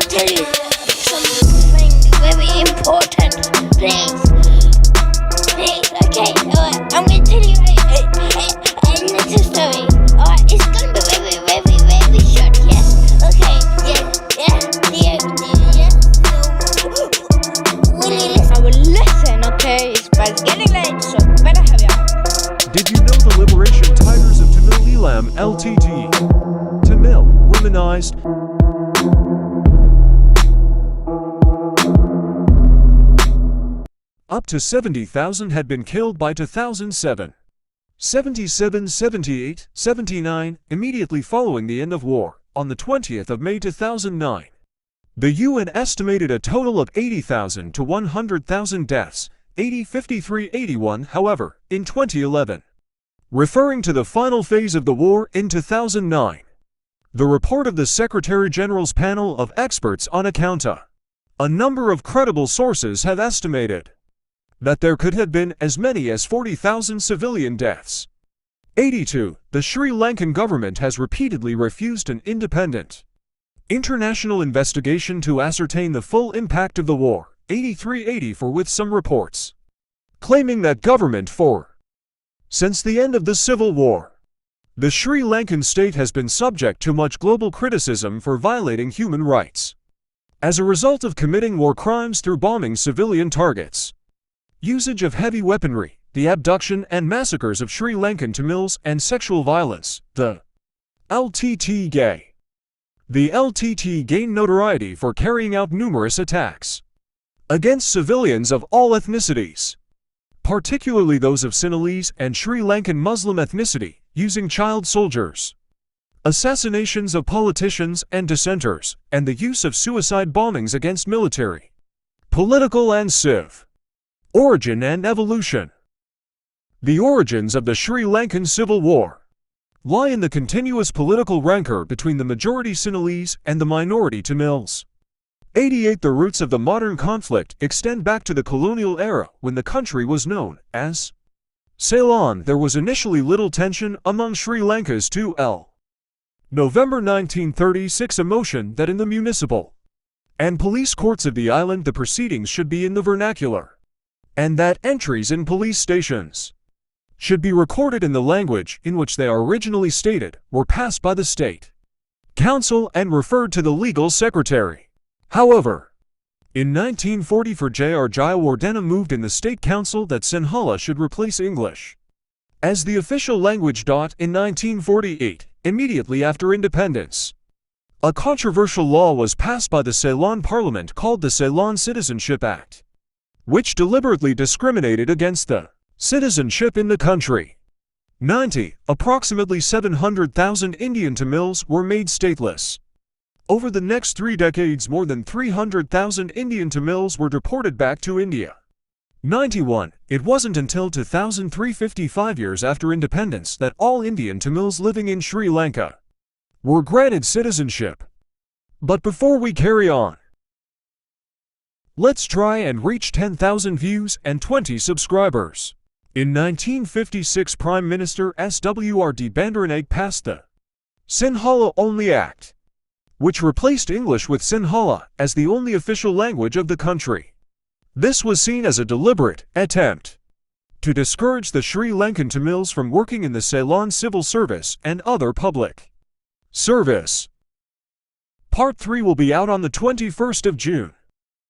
tell you something very important, please. Please, okay, alright, I'm gonna tell you a little story. Alright, it's gonna be very short, yes. Okay, will you listen? I will listen, okay? It's getting late, so better hurry up. Did you know the Liberation Tigers of Tamil Eelam Ltd. Tamil, womanized. Up to 70,000 had been killed by 2007. 77, 78, 79, immediately following the end of war, on the 20th of May 2009. The UN estimated a total of 80,000 to 100,000 deaths, 80, 53, 81, however, in 2011. Referring to the final phase of the war in 2009. The report of the Secretary-General's panel of experts on Accounta. A number of credible sources have estimated that there could have been as many as 40,000 civilian deaths. 82. The Sri Lankan government has repeatedly refused an independent international investigation to ascertain the full impact of the war. 83-84 with some reports claiming that government since the end of the civil war, the Sri Lankan state has been subject to much global criticism for violating human rights as a result of committing war crimes through bombing civilian targets, usage of heavy weaponry, the abduction and massacres of Sri Lankan Tamils, and sexual violence. The LTT gay. The LTT gained notoriety for carrying out numerous attacks against civilians of all ethnicities, particularly those of Sinhalese and Sri Lankan Muslim ethnicity, using child soldiers, assassinations of politicians and dissenters, and the use of suicide bombings against military, political and civ. Origin and evolution. The origins of the Sri Lankan Civil War lie in the continuous political rancor between the majority Sinhalese and the minority Tamils. 88. The roots of the modern conflict extend back to the colonial era when the country was known as Ceylon. There was initially little tension among Sri Lanka's two November 1936 a motion that in the municipal and police courts of the island the proceedings should be in the vernacular, and that entries in police stations should be recorded in the language in which they are originally stated, were passed by the State Council and referred to the legal secretary. However, in 1940 for J.R. Jayawardena moved in the State Council that Sinhala should replace English as the official language. In 1948, immediately after independence, a controversial law was passed by the Ceylon Parliament called the Ceylon Citizenship Act, which deliberately discriminated against the citizenship in the country. 90. Approximately 700,000 Indian Tamils were made stateless. Over the next 3 decades, more than 300,000 Indian Tamils were deported back to India. 91. It wasn't until 2003, 55 years after independence, that all Indian Tamils living in Sri Lanka were granted citizenship. But before we carry on, let's try and reach 10,000 views and 20 subscribers. In 1956, Prime Minister S.W.R.D. Bandaranaike passed the Sinhala Only Act, which replaced English with Sinhala as the only official language of the country. This was seen as a deliberate attempt to discourage the Sri Lankan Tamils from working in the Ceylon civil service and other public service. Part 3 will be out on the 21st of June.